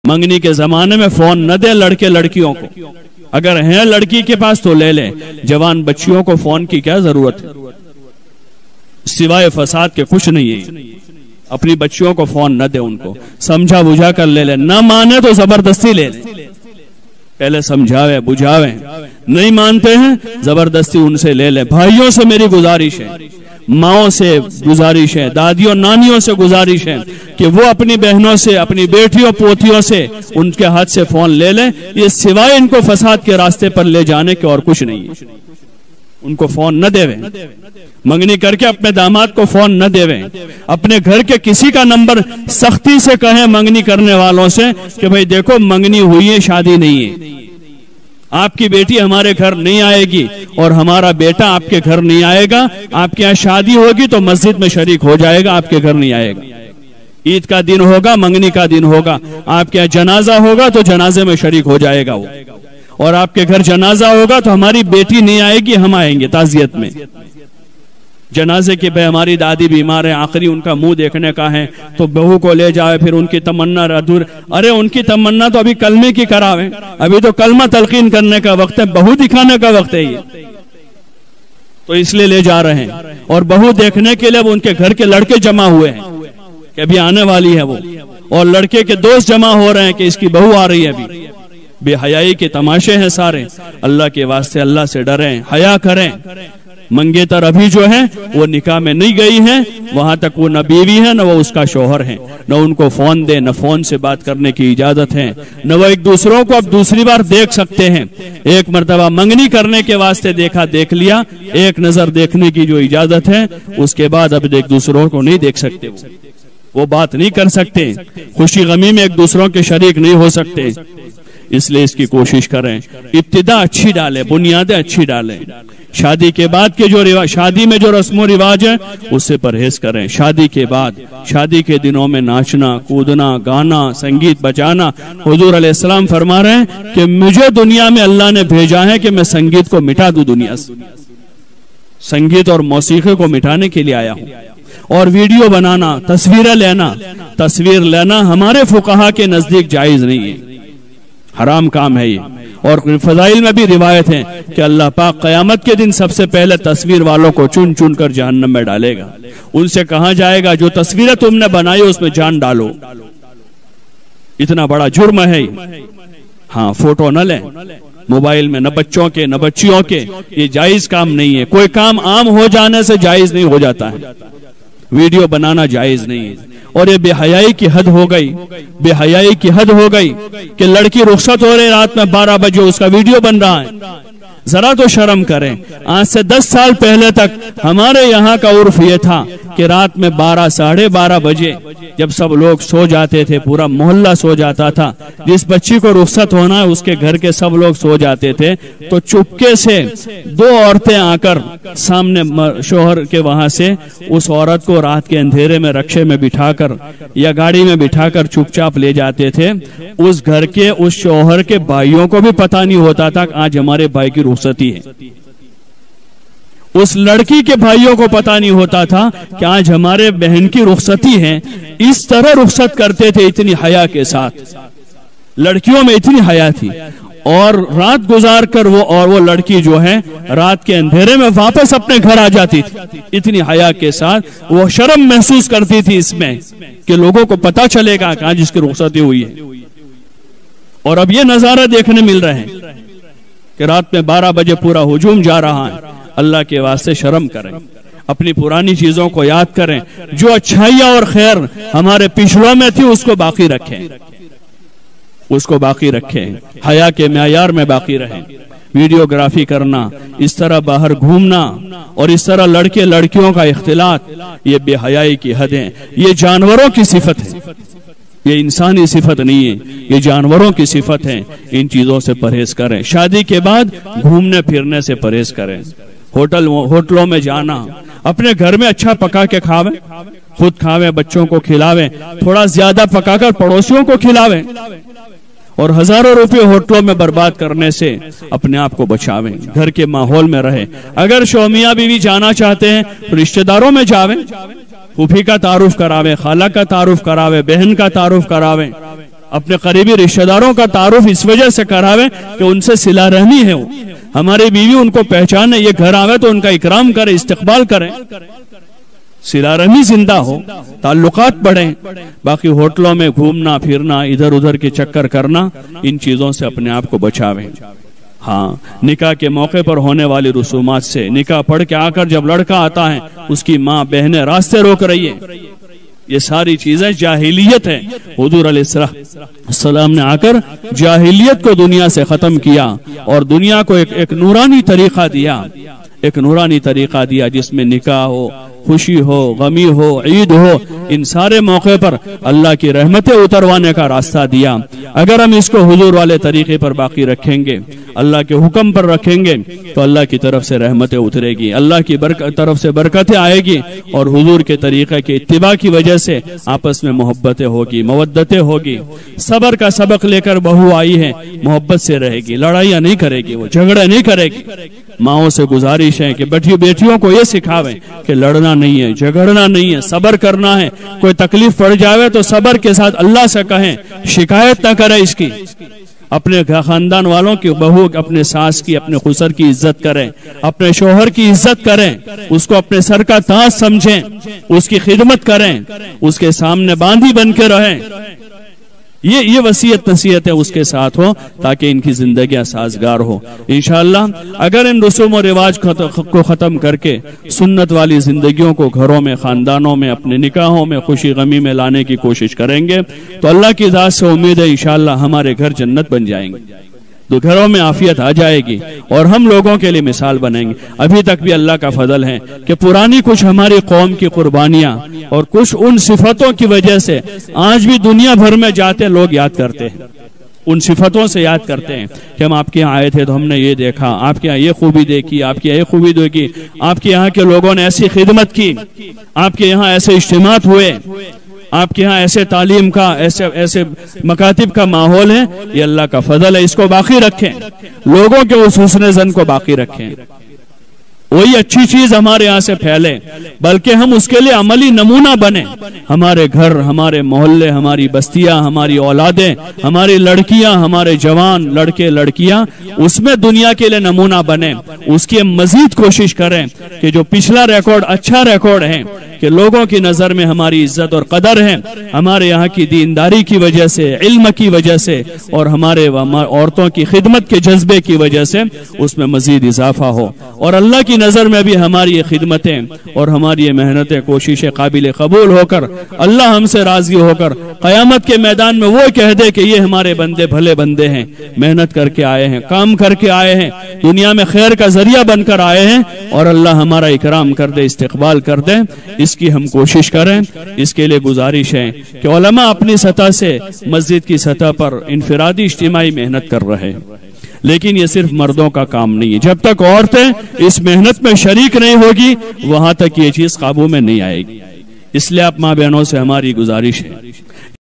منگنی کے زمانے میں فون نہ دیں لڑکے لڑکیوں کو، اگر ہیں لڑکی کے پاس تو لے لیں، جوان بچیوں کو فون کی کیا ضرورت ہے؟ سوائے فساد کے کچھ نہیں ہے۔ اپنی بچیوں کو فون نہ دیں، ان کو سمجھا بجھا کر لے لیں، نہ مانے تو زبردستی لے لیں، پہلے سمجھاوے بجھاوے، نہیں مانتے ہیں زبردستی ان سے لے لیں۔ بھائیوں سے میری گزارش ہے، ماؤں سے گزارش ہے، دادیوں نانیوں سے گزارش ہے کہ وہ اپنی بہنوں سے، اپنی بیٹیوں پوتیوں سے ان کے ہاتھ سے فون لے لیں، یہ سوائے ان کو فساد کے راستے پر لے جانے کے اور کچھ نہیں ہے۔ ان کو فون نہ دیویں، منگنی کر کے اپنے داماد کو فون نہ دیویں، اپنے گھر کے کسی کا نمبر سختی سے کہیں منگنی کرنے والوں سے کہ بھئی دیکھو منگنی ہوئی ہے، شادی نہیں ہے، آپ کی بیٹی ہمارے گھر نہیں آئے گی اور ہمارا بیٹا آپ کے گھر نہیں آئے گا، آپ کے یہاں شادی ہوگی تو مسجد میں شریک ہو جائے گا، آپ کے گھر نہیں آئے گا، عید کا دن ہوگا، منگنی کا دن ہوگا، آپ کے یہاں جنازہ ہوگا تو جنازے میں شریک ہو جائے گا وہ، اور آپ کے گھر جنازہ ہوگا تو ہماری بیٹی نہیں آئے گی، ہم آئیں گے تعزیت میں۔ جنازے کے پہ ہماری دادی بیمار ہے، آخری ان کا منہ دیکھنے کا ہے تو بہو کو لے جائے، پھر ان کی تمنا ادھور، ارے ان کی تمنا تو ابھی کلمے کی کراویں، ابھی تو کلمہ تلقین کرنے کا وقت ہے، بہو دکھانے کا وقت ہے یہ، تو اس لیے لے جا رہے ہیں۔ اور بہو دیکھنے کے لیے وہ ان کے گھر کے لڑکے جمع ہوئے ہیں کہ ابھی آنے والی ہے وہ، اور لڑکے کے دوست جمع ہو رہے ہیں کہ اس کی بہو آ رہی ہے ابھی۔ بے حیائی کے تماشے ہیں سارے، اللہ کے واسطے اللہ سے ڈریں، حیا کریں۔ منگیتر ابھی جو ہے وہ نکاح میں نہیں گئی ہیں، وہاں تک وہ نہ بیوی ہے نہ وہ اس کا شوہر ہے، نہ ان کو فون دے، نہ فون سے بات کرنے کی اجازت ہے، نہ وہ ایک دوسروں کو اب دوسری بار دیکھ سکتے ہیں۔ ایک مرتبہ منگنی کرنے کے واسطے دیکھا، دیکھ لیا، ایک نظر دیکھنے کی جو اجازت ہے، اس کے بعد اب ایک دوسروں کو نہیں دیکھ سکتے، وہ بات نہیں کر سکتے، خوشی غمی میں ایک دوسروں کے شریک نہیں ہو سکتے۔ اس لیے اس کی کوشش کریں، ابتدا اچھی ڈالیں، بنیادیں اچھی ڈالیں۔ شادی کے بعد کے جو شادی میں جو رسم و رواج ہے اس سے پرہیز کریں۔ شادی کے بعد، شادی کے دنوں میں ناچنا، کودنا، گانا، سنگیت بجانا، حضور علیہ السلام فرما رہے ہیں کہ مجھے دنیا میں اللہ نے بھیجا ہے کہ میں سنگیت کو مٹا دوں دنیا سے، سنگیت اور موسیقی کو مٹانے کے لیے آیا ہوں۔ اور ویڈیو بنانا، تصویر لینا ہمارے فقہا کے نزدیک جائز نہیں ہے، حرام کام ہے یہ۔ اور فضائل میں بھی روایت ہے کہ اللہ پاک قیامت کے دن سب سے پہلے تصویر والوں کو چن چن کر جہنم میں ڈالے گا، ان سے کہا جائے گا جو تصویریں تم نے بنائی اس میں جان ڈالو، اتنا بڑا جرم ہے۔ ہاں، فوٹو نہ لیں موبائل میں، نہ بچوں کے نہ بچیوں کے، یہ جائز کام نہیں ہے۔ کوئی کام عام ہو جانے سے جائز نہیں ہو جاتا ہے، ویڈیو بنانا جائز نہیں ہے۔ اور یہ بے حیائی کی حد ہو گئی، بے حیائی کی حد ہو گئی کہ لڑکی رخصت ہو رہی رات میں 12 بجے اس کا ویڈیو بن رہا ہے، ذرا تو شرم کریں۔ آج سے 10 سال پہلے تک ہمارے یہاں کا عرف یہ تھا کہ رات میں 12 ساڑھے 12 بجے جب سب لوگ سو جاتے تھے، پورا محلہ سو جاتا تھا، جس بچی کو رخصت ہونا ہے اس کے گھر کے سب لوگ سو جاتے تھے، تو چپکے سے 2 عورتیں آ کر سامنے شوہر کے وہاں سے اس عورت کو رات کے اندھیرے میں رکشے میں بٹھا کر یا گاڑی میں بٹھا کر چپ چاپ لے جاتے تھے۔ اس گھر کے اس شوہر کے بھائیوں کو بھی پتہ نہیں ہوتا تھا کہ آج ہمارے بھائی کی رخصتی ہے، اس لڑکی کے بھائیوں کو پتہ نہیں ہوتا تھا کہ آج ہمارے بہن کی رخصتی ہے۔ اس طرح رخصت کرتے تھے، اتنی حیا کے ساتھ، لڑکیوں میں اتنی حیا تھی۔ اور رات گزار کر وہ لڑکی جو ہے رات کے اندھیرے میں واپس اپنے گھر آ جاتی تھی، اتنی حیا کے ساتھ وہ شرم محسوس کرتی تھی اس میں کہ لوگوں کو پتہ چلے گا کہ آج اس کی رخصتی ہوئی ہے۔ اور اب یہ نظارہ دیکھنے مل رہے ہیں کہ رات میں 12 بجے پورا ہجوم جا رہا ہے۔ اللہ کے واسطے شرم کریں، اپنی پرانی چیزوں کو یاد کریں، جو اچھائیاں اور خیر ہمارے پچھلوں میں تھی اس کو باقی رکھیں، اس کو باقی رکھیں، حیا کے معیار میں باقی رہیں۔ ویڈیوگرافی کرنا، اس طرح باہر گھومنا اور اس طرح لڑکے لڑکیوں کا اختلاط، یہ بے حیائی کی حد ہے، یہ جانوروں کی صفت ہے، یہ انسانی صفت نہیں ہے، یہ جانوروں کی صفت ہے۔ ان چیزوں سے پرہیز کریں۔ شادی کے بعد گھومنے پھرنے سے پرہیز کریں، ہوٹلوں میں جانا، اپنے گھر میں اچھا پکا کے کھاویں، خود کھاویں، بچوں کو کھلاویں، تھوڑا زیادہ پکا کر پڑوسیوں کو کھلاویں، اور ہزاروں روپے ہوٹلوں میں برباد کرنے سے اپنے آپ کو بچاویں، گھر کے ماحول میں رہیں۔ اگر شومیاں بیوی جانا چاہتے ہیں تو رشتہ داروں میں جاویں، پھوپھی کا تعارف کراویں، خالہ کا تعارف کراویں، بہن کا تعارف کراویں، اپنے قریبی رشتہ داروں کا تعارف اس وجہ سے کراوے کہ ان سے صلہ رحمی ہے، ہماری بیوی ان کو پہچانے، یہ گھر آوے تو ان کا اکرام کرے، استقبال کریں، صلہ رحمی زندہ ہو، تعلقات بڑھیں۔ باقی ہوٹلوں میں گھومنا پھرنا، ادھر ادھر کے چکر کرنا، ان چیزوں سے اپنے آپ کو بچاویں۔ ہاں، نکاح کے موقع پر ہونے والی رسومات سے، نکاح پڑھ کے آ کر جب لڑکا آتا ہے اس کی ماں بہنیں راستے روک رہی ہیں، یہ ساری چیزیں جاہلیت ہے۔ حضور علیہ السلام نے آ کر جاہلیت کو دنیا سے ختم کیا اور دنیا کو ایک نورانی طریقہ دیا، ایک نورانی طریقہ دیا جس میں نکاح ہو، خوشی ہو، غمی ہو، عید ہو، ان سارے موقع پر اللہ کی رحمتیں اتروانے کا راستہ دیا۔ اگر ہم اس کو حضور والے طریقے پر باقی رکھیں گے، اللہ کے حکم پر رکھیں گے، تو اللہ کی طرف سے رحمتیں اترے گی، اللہ کی طرف سے برکتیں آئے گی، اور حضور کے طریقے کے اتباع کی وجہ سے آپس میں محبتیں ہوگی، مودتیں ہوگی۔ صبر کا سبق لے کر بہو آئی ہے، محبت سے رہے گی، لڑائیاں نہیں کرے گی، وہ جھگڑے نہیں کرے گی۔ ماؤں سے گزارش ہے کہ بیٹیوں کو یہ سکھاویں کہ لڑنا نہیں ہے، جھگڑنا نہیں ہے، صبر کرنا ہے۔ کوئی تکلیف پڑ جاوے تو صبر کے ساتھ اللہ سے کہیں، شکایت نہ کرے اس کی۔ اپنے خاندان والوں کی بہو اپنے ساس کی، اپنے خسر کی عزت کریں، اپنے شوہر کی عزت کریں، اس کو اپنے سر کا تاج سمجھیں، اس کی خدمت کریں، اس کے سامنے باندھی بن کے رہیں۔ یہ وصیت نصیحت ہے اس کے ساتھ ہو تاکہ ان کی زندگیاں سازگار ہو۔ انشاءاللہ اگر ان رسوم و رواج کو ختم کر کے سنت والی زندگیوں کو گھروں میں، خاندانوں میں، اپنے نکاحوں میں، خوشی غمی میں لانے کی کوشش کریں گے تو اللہ کی ذات سے امید ہے انشاءاللہ ہمارے گھر جنت بن جائیں گے، تو گھروں میں عافیت آ جائے گی اور ہم لوگوں کے لیے مثال بنیں گے۔ ابھی تک بھی اللہ کا فضل ہے کہ پرانی کچھ ہماری قوم کی قربانیاں اور کچھ ان صفتوں کی وجہ سے آج بھی دنیا بھر میں جاتے لوگ یاد کرتے ہیں، ان صفتوں سے یاد کرتے ہیں کہ ہم آپ کے یہاں آئے تھے تو ہم نے یہ دیکھا، آپ کے یہاں یہ خوبی دیکھی، آپ کے یہاں یہ خوبی دیکھی، آپ کے یہاں کے لوگوں نے ایسی خدمت کی، آپ کے یہاں ایسے اجتماعات ہوئے، آپ کے ہاں ایسے تعلیم کا، ایسے مکاتب کا ماحول ہے۔ یہ اللہ کا فضل ہے، اس کو باقی رکھیں، لوگوں کے اس حسن زن کو باقی رکھیں، وہی اچھی چیز ہمارے یہاں سے پھیلے، بلکہ ہم اس کے لیے عملی نمونہ بنیں۔ ہمارے گھر، ہمارے محلے، ہماری بستیاں، ہماری اولادیں، ہماری لڑکیاں، ہمارے جوان لڑکے لڑکیاں اس میں دنیا کے لیے نمونہ بنیں، اس کی مزید کوشش کریں کہ جو پچھلا ریکارڈ اچھا ریکارڈ ہے کہ لوگوں کی نظر میں ہماری عزت اور قدر ہے، ہمارے یہاں کی دینداری کی وجہ سے، علم کی وجہ سے اور ہمارے عورتوں کی خدمت کے جذبے کی وجہ سے اس میں مزید اضافہ ہو، اور اللہ کی نظر میں بھی ہماری یہ خدمتیں اور ہماری یہ محنتیں، کوششیں قابل قبول ہو کر اللہ ہم سے راضی ہو کر قیامت کے میدان میں وہ کہہ دے کہ یہ ہمارے بندے بھلے بندے ہیں، محنت کر کے آئے ہیں، کام کر کے آئے ہیں، دنیا میں خیر کا ذریعہ بن کر آئے ہیں، اور اللہ ہمارا اکرام کر دے، استقبال کر دے۔ اس کی ہم کوشش کریں۔ اس کے لیے گزارش ہے کہ علماء اپنی سطح سے مسجد کی سطح پر انفرادی اجتماعی محنت کر رہے ہیں، لیکن یہ صرف مردوں کا کام نہیں ہے۔ جب تک عورتیں اس محنت میں شریک نہیں ہوگی وہاں تک یہ چیز قابو میں نہیں آئے گی۔ اس لیے آپ ماں بہنوں سے ہماری گزارش ہے